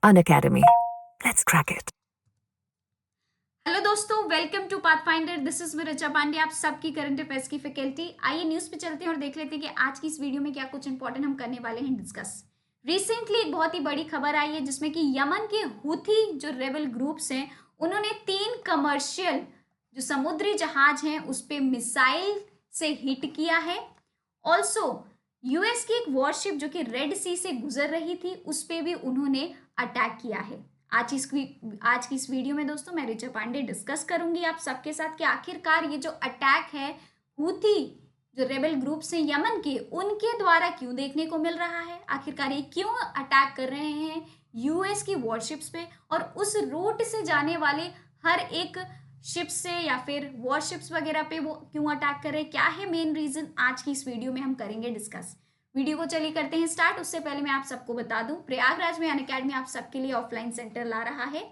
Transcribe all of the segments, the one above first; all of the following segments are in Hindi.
Unacademy. Let's crack it. Hello दोस्तों, welcome to Pathfinder. This is me Richa Pandey, आप सबकी करंट अफेयर्स की फैकल्टी। आइए न्यूज़ पे चलते हैं और देख लेते हैं कि आज की इस वीडियो में क्या कुछ इंपॉर्टेंट हम करने वाले हैं डिस्कस। रिसेंटली एक बहुत ही बड़ी खबर आई है जिसमें कि यमन के हुथी जो रेबल ग्रुप्स हैं उन्होंने 3 कमर्शियल जो समुद्री जहाज हैं उस पर मिसाइल से हिट किया है। ऑल्सो यूएस की एक वॉरशिप जो कि रेड सी से गुजर रही थी उस पर भी उन्होंने अटैक किया है। आज की इस वीडियो में दोस्तों मैं ऋचा पांडे डिस्कस करूंगी आप सबके साथ कि आखिरकार ये जो अटैक है हुथी जो रेबल ग्रुप्स हैं यमन के उनके द्वारा क्यों देखने को मिल रहा है, आखिरकार ये क्यों अटैक कर रहे हैं यूएस की वॉरशिप्स पे और उस रूट से जाने वाले हर एक शिप्स से या फिर वॉरशिप्स वगैरह पे वो क्यों अटैक कर रहे हैं, क्या है मेन रीजन, आज की इस वीडियो में हम करेंगे डिस्कस। वीडियो को चलिए करते हैं स्टार्ट। उससे पहले मैं आप सबको बता दूं प्रयागराज में अनअकैडमी आप सबके लिए ऑफलाइन सेंटर ला रहा है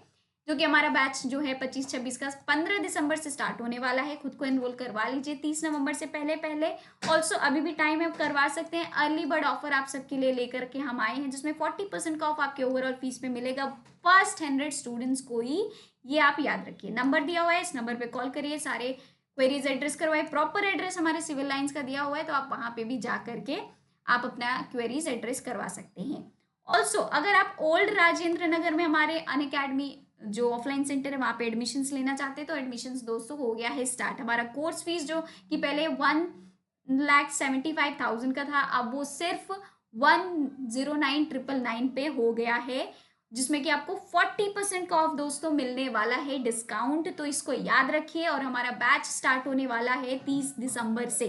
जो कि हमारा बैच जो है 25-26 का 15 दिसंबर से स्टार्ट होने वाला है। खुद को एनरोल करवा लीजिए 30 नवंबर से पहले पहले। ऑल्सो अभी भी टाइम है, करवा सकते हैं। अर्ली बर्ड ऑफर आप सबके लिए लेकर के हम आए हैं जिसमें 40% का ऑफ आपके ओवरऑल फीस में मिलेगा फर्स्ट 100 स्टूडेंट्स को ही। ये आप याद रखिए, नंबर दिया हुआ है, इस नंबर पर कॉल करिए, सारे क्वेरीज एड्रेस करवाए। प्रॉपर एड्रेस हमारे सिविल लाइन्स का दिया हुआ है तो आप वहां पे भी जा करके आप अपना क्वेरीज एड्रेस करवा सकते हैं। ऑल्सो अगर आप ओल्ड राजेंद्र नगर में हमारे अनअकैडमी जो ऑफलाइन सेंटर है वहाँ पे एडमिशन्स लेना चाहते हैं तो एडमिशन्स दोस्तों हो गया है स्टार्ट। हमारा कोर्स फीस जो कि पहले 1,75,000 का था अब वो सिर्फ 109,999 पे हो गया है जिसमें कि आपको 40% का ऑफ दोस्तों मिलने वाला है डिस्काउंट। तो इसको याद रखिए और हमारा बैच स्टार्ट होने वाला है 30 दिसंबर से।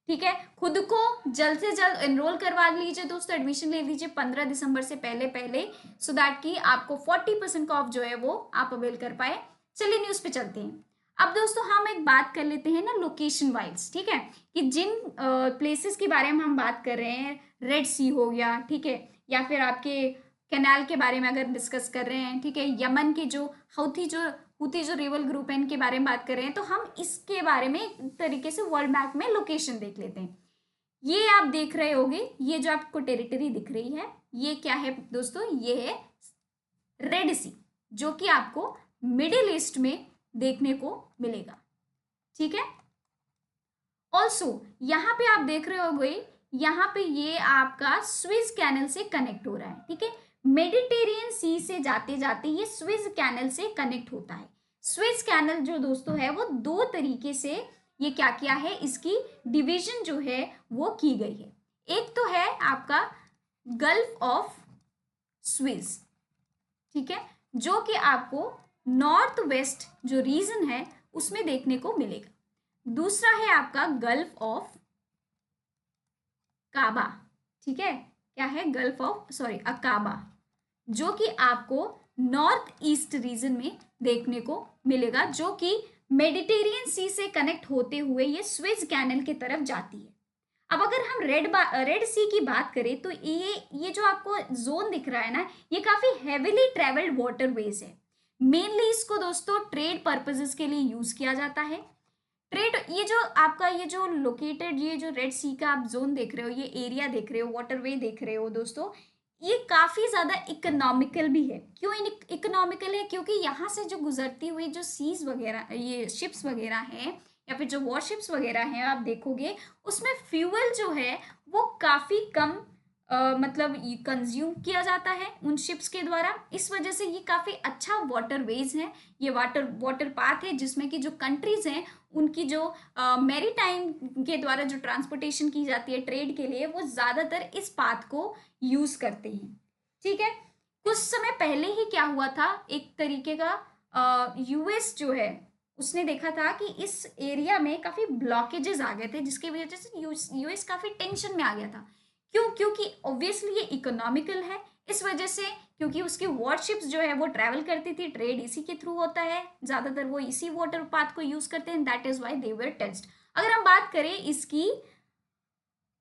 ठीक है, खुद को जल्द से जल्द एनरोल करवा लीजिए दोस्तों, एडमिशन ले लीजिए 15 दिसंबर से पहले पहले सो दैट कि आपको 40% का ऑफ जो है वो आप अवेल कर पाए। चलिए न्यूज़ पे चलते हैं। अब दोस्तों हम एक बात कर लेते हैं ना लोकेशन वाइज, ठीक है, कि जिन प्लेसेस के बारे में हम बात कर रहे हैं, रेड सी हो गया, ठीक है, या फिर आपके कैनाल के बारे में अगर डिस्कस कर रहे हैं, ठीक है, यमन के जो हूथी जो रिवल ग्रुप है इनके बारे में बात कर रहे हैं तो हम इसके बारे में एक तरीके से वर्ल्ड मैप में लोकेशन देख लेते हैं। ये आप देख रहे होंगे, ये जो आपको टेरिटरी दिख रही है ये क्या है दोस्तों, ये है रेड सी जो कि आपको मिडिल ईस्ट में देखने को मिलेगा। ठीक है, ऑल्सो यहाँ पे आप देख रहे होंगे, यहाँ पे ये आपका स्विस कैनल से कनेक्ट हो रहा है। ठीक है, मेडिटेरियन सी से जाते जाते ये स्विस कैनल से कनेक्ट होता है। स्विस कैनल जो दोस्तों है वो 2 तरीके से ये क्या किया है, इसकी डिवीजन जो है वो की गई है। एक तो है आपका गल्फ ऑफ स्विस, ठीक है, जो कि आपको नॉर्थ वेस्ट जो रीजन है उसमें देखने को मिलेगा। दूसरा है आपका गल्फ ऑफ काबा, ठीक है, क्या है, गल्फ ऑफ अकाबा, जो कि आपको नॉर्थ ईस्ट रीजन में देखने को मिलेगा, जो कि मेडिटेरियन सी से कनेक्ट होते हुए ये स्विस कैनल की तरफ जाती है। अब अगर हम रेड सी की बात करें तो ये जो आपको जोन दिख रहा है ना, ये काफी हेविली ट्रेवल्ड वाटरवेज है। मेनली इसको दोस्तों ट्रेड पर्पसेस के लिए यूज किया जाता है। ट्रेड, ये जो आपका ये जो लोकेटेड ये जो रेड सी का आप जोन देख रहे हो, ये एरिया देख रहे हो, वाटरवे देख रहे हो दोस्तों, ये काफी ज्यादा इकोनॉमिकल भी है। क्यों इकोनॉमिकल है, क्योंकि यहाँ से जो गुजरती हुई जो सीज वगैरह ये शिप्स वगैरह हैं या फिर जो वॉरशिप्स वगैरह हैं आप देखोगे उसमें फ्यूल जो है वो काफी कम मतलब कंज्यूम किया जाता है उन शिप्स के द्वारा। इस वजह से ये काफ़ी अच्छा वाटरवेज है, ये वाटर पाथ है जिसमें कि जो कंट्रीज हैं उनकी जो मैरीटाइम के द्वारा जो ट्रांसपोर्टेशन की जाती है ट्रेड के लिए वो ज़्यादातर इस पाथ को यूज़ करते हैं। ठीक है, कुछ समय पहले ही क्या हुआ था, एक तरीके का यूएस जो है उसने देखा था कि इस एरिया में काफ़ी ब्लॉकेजेस आ गए थे जिसकी वजह से यूएस काफ़ी टेंशन में आ गया था। क्यों, क्योंकि ऑब्वियसली ये इकोनॉमिकल है, इस वजह से, क्योंकि उसकी वॉरशिप्स जो है वो ट्रैवल करती थी, ट्रेड इसी के थ्रू होता है, ज्यादातर वो इसी वाटर पाथ को यूज करते हैं, that is why they were test. अगर हम बात करें इसकी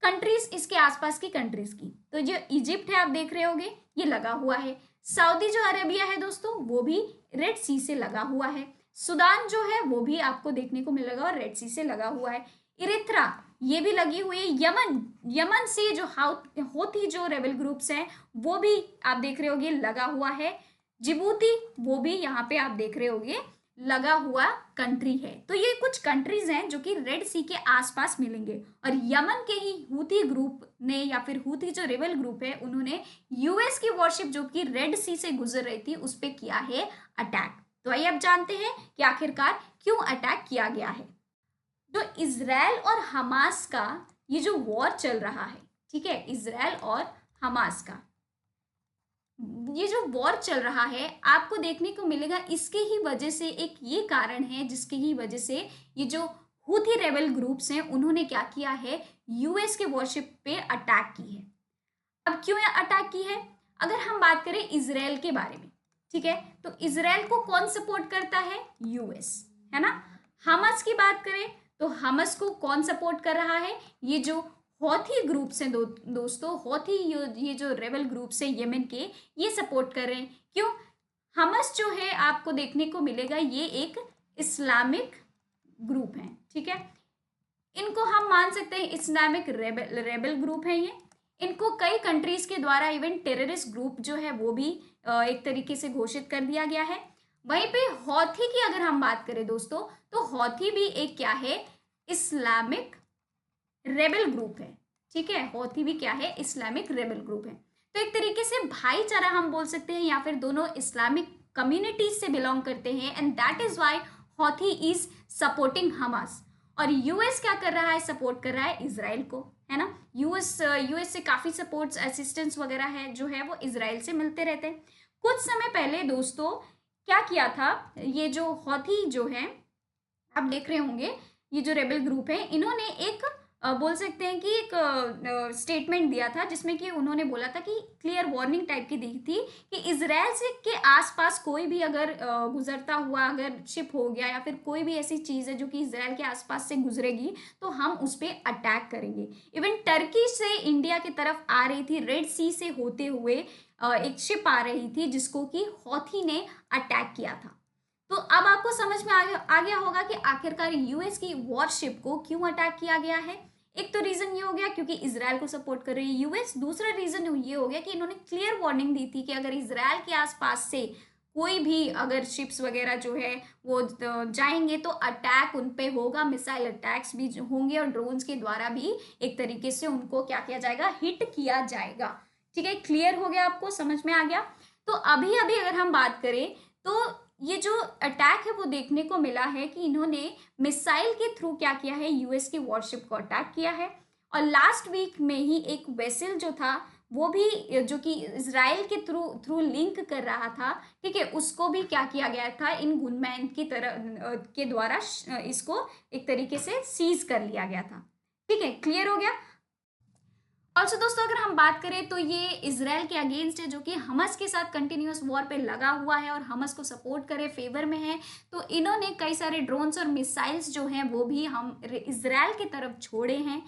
कंट्रीज, इसके आसपास की कंट्रीज की, तो जो इजिप्ट है आप देख रहे होगे ये लगा हुआ है। सऊदी जो अरेबिया है दोस्तों वो भी रेड सी से लगा हुआ है। सुदान जो है वो भी आपको देखने को मिलेगा और रेड सी से लगा हुआ है। इरित्रा ये भी लगी हुई है। यमन से जो हौथी जो रेबल ग्रुप्स हैं वो भी आप देख रहे होगे लगा हुआ है। जिबूती वो भी यहाँ पे आप देख रहे होगे लगा हुआ कंट्री है। तो ये कुछ कंट्रीज हैं जो कि रेड सी के आसपास मिलेंगे, और यमन के ही हूथी ग्रुप ने या फिर हूथी जो रेबल ग्रुप है उन्होंने यूएस की वॉरशिप जो कि रेड सी से गुजर रही थी उस पर किया है अटैक। तो आइए अब जानते हैं कि आखिरकार क्यों अटैक किया गया है। जो इजराइल और हमास का ये जो वॉर चल रहा है, ठीक है, इजराइल और हमास का ये जो वॉर चल रहा है आपको देखने को मिलेगा, इसके ही वजह से एक ये कारण है जिसकी ही वजह से ये जो हूथी रेबल ग्रुप्स हैं उन्होंने क्या किया है, यूएस के वॉरशिप पे अटैक की है। अब क्यों अटैक की है, अगर हम बात करें इजराइल के बारे में, ठीक है, तो इजराइल को कौन सपोर्ट करता है, यूएस, है ना। हमास की बात करें तो हमास को कौन सपोर्ट कर रहा है, ये जो हौथी ग्रुप्स हैं दोस्तों, हौथी ये जो रेबल ग्रुप्स हैं यमन के, ये सपोर्ट कर रहे हैं। क्यों, हमास जो है आपको देखने को मिलेगा ये एक इस्लामिक ग्रुप है, ठीक है, इनको हम मान सकते हैं इस्लामिक रेबल ग्रुप है ये। इनको कई कंट्रीज के द्वारा इवन टेररिस्ट ग्रुप जो है वो भी एक तरीके से घोषित कर दिया गया है। वहीं पे हौथी की अगर हम बात करें दोस्तों, तो हौथी भी एक क्या है, इस्लामिक रेबल ग्रुप है, ठीक है, हौथी भी क्या है, इस्लामिक रेबल ग्रुप है। तो एक तरीके से भाईचारा हम बोल सकते हैं, या फिर दोनों इस्लामिक कम्युनिटीज से बिलोंग करते हैं, and that is why Houthi is supporting Hamas. और यूएस क्या कर रहा है, सपोर्ट कर रहा है इजराइल को, है ना। यूएस से काफी सपोर्ट्स असिस्टेंस वगैरह है जो है वो इजराइल से मिलते रहते हैं। कुछ समय पहले दोस्तों क्या किया था, ये जो हौथी जो है आप देख रहे होंगे, ये जो रेबल ग्रुप है इन्होंने एक बोल सकते हैं कि एक स्टेटमेंट दिया था जिसमें कि उन्होंने बोला था कि क्लियर वार्निंग टाइप की दी थी कि इजराइल से के आसपास कोई भी अगर गुजरता हुआ अगर शिप हो गया या फिर कोई भी ऐसी चीज़ है जो कि इजराइल के आसपास से गुजरेगी तो हम उस पर अटैक करेंगे। इवन टर्की से इंडिया की तरफ आ रही थी, रेड सी से होते हुए एक शिप आ रही थी जिसको कि हौथी ने अटैक किया था। तो अब आपको समझ में आ गया होगा कि आखिरकार यूएस की वॉरशिप को क्यों अटैक किया गया है। एक तो रीजन ये हो गया क्योंकि इजराइल को सपोर्ट कर रही है यूएस, दूसरा रीजन ये हो गया कि इन्होंने क्लियर वार्निंग दी थी कि अगर इजराइल के आसपास से कोई भी अगर शिप्स वगैरह जो है वो जाएंगे तो अटैक उन पे होगा, मिसाइल अटैक्स भी होंगे और ड्रोन्स के द्वारा भी एक तरीके से उनको क्या किया जाएगा, हिट किया जाएगा। ठीक है, क्लियर हो गया, आपको समझ में आ गया। तो अभी अभी अगर हम बात करें तो ये जो अटैक है वो देखने को मिला है कि इन्होंने मिसाइल के थ्रू क्या किया है, यूएस की वॉरशिप को अटैक किया है। और लास्ट वीक में ही एक वेसल जो था वो भी जो कि इजराइल के थ्रू लिंक कर रहा था, ठीक है, उसको भी क्या किया गया था, इन गुनमैन की तरह के द्वारा इसको एक तरीके से सीज कर लिया गया था। ठीक है, क्लियर हो गया। ऑल्सो दोस्तों अगर हम बात करें तो ये इजराइल के अगेंस्ट है जो कि हमस के साथ कंटिन्यूस वॉर पे लगा हुआ है और हमस को सपोर्ट करे फेवर में है। तो इन्होंने कई सारे ड्रोन्स और मिसाइल्स जो हैं वो भी हम इजराइल की तरफ छोड़े हैं।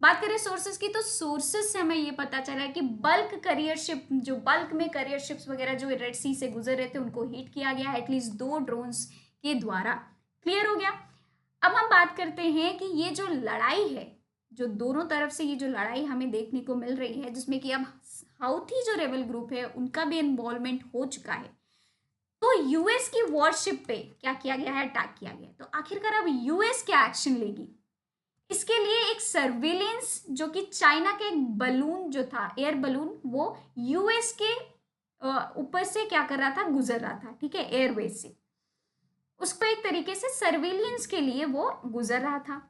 बात करें सोर्सेज की तो सोर्सेज से हमें ये पता चला है कि बल्क करियर शिप, जो बल्क में करियर शिप्स वगैरह जो रेड सी से गुजर रहे थे उनको हिट किया गया है एटलीस्ट 2 ड्रोन्स के द्वारा। क्लियर हो गया। अब हम बात करते हैं कि ये जो लड़ाई है, जो दोनों तरफ से ये जो लड़ाई हमें देखने को मिल रही है जिसमें कि अब हाउथी जो रेबल ग्रुप है उनका भी इन्वॉल्वमेंट हो चुका है, तो यूएस की वॉरशिप पे क्या किया गया है, अटैक किया गया। तो आखिरकार अब यूएस क्या एक्शन लेगी, इसके लिए एक सर्विलेंस जो कि चाइना के एक बलून जो था, एयर बलून, वो यूएस के ऊपर से क्या कर रहा था, गुजर रहा था, ठीक है, एयरवेज से, उसको एक तरीके से सर्विलेंस के लिए वो गुजर रहा था।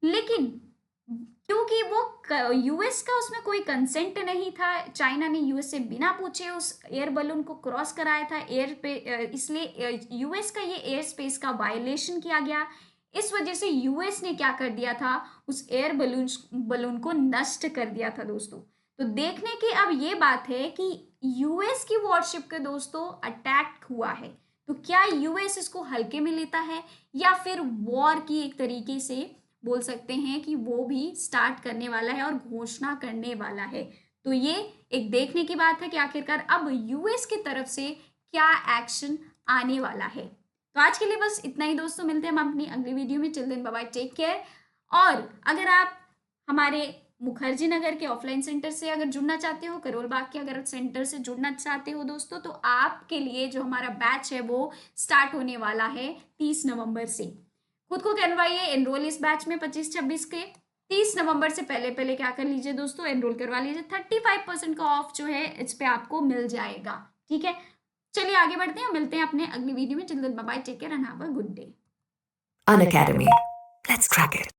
लेकिन क्योंकि वो यूएस का उसमें कोई कंसेंट नहीं था, चाइना ने यूएस से बिना पूछे उस एयर बलून को क्रॉस कराया था एयर पे, इसलिए यूएस का ये एयर स्पेस का वायलेशन किया गया। इस वजह से यूएस ने क्या कर दिया था, उस एयर बलून को नष्ट कर दिया था दोस्तों। तो देखने की अब ये बात है कि यूएस की वॉरशिप के दोस्तों अटैक हुआ है, तो क्या यूएस इसको हल्के में लेता है या फिर वॉर की एक तरीके से बोल सकते हैं कि वो भी स्टार्ट करने वाला है और घोषणा करने वाला है। तो ये एक देखने की बात है कि आखिरकार अब यूएस की तरफ से क्या एक्शन आने वाला है। तो आज के लिए बस इतना ही दोस्तों, मिलते हैं हम अपनी अगली वीडियो में। Till then, bye bye, take care. और अगर आप हमारे मुखर्जी नगर के ऑफलाइन सेंटर से अगर जुड़ना चाहते हो, करोल बाग के अगर सेंटर से जुड़ना चाहते हो दोस्तों, तो आपके लिए जो हमारा बैच है वो स्टार्ट होने वाला है 30 नवंबर से। खुद को करवाइए एनरोल इस बैच में 25-26 के। 30 नवंबर से पहले पहले क्या कर लीजिए दोस्तों, एनरोल करवा लीजिए। 35% का ऑफ जो है इस पे आपको मिल जाएगा। ठीक है, चलिए आगे बढ़ते हैं, मिलते हैं अपने अगली वीडियो में। Till then bye bye, take care and have a good day. Unacademy. Let's crack it.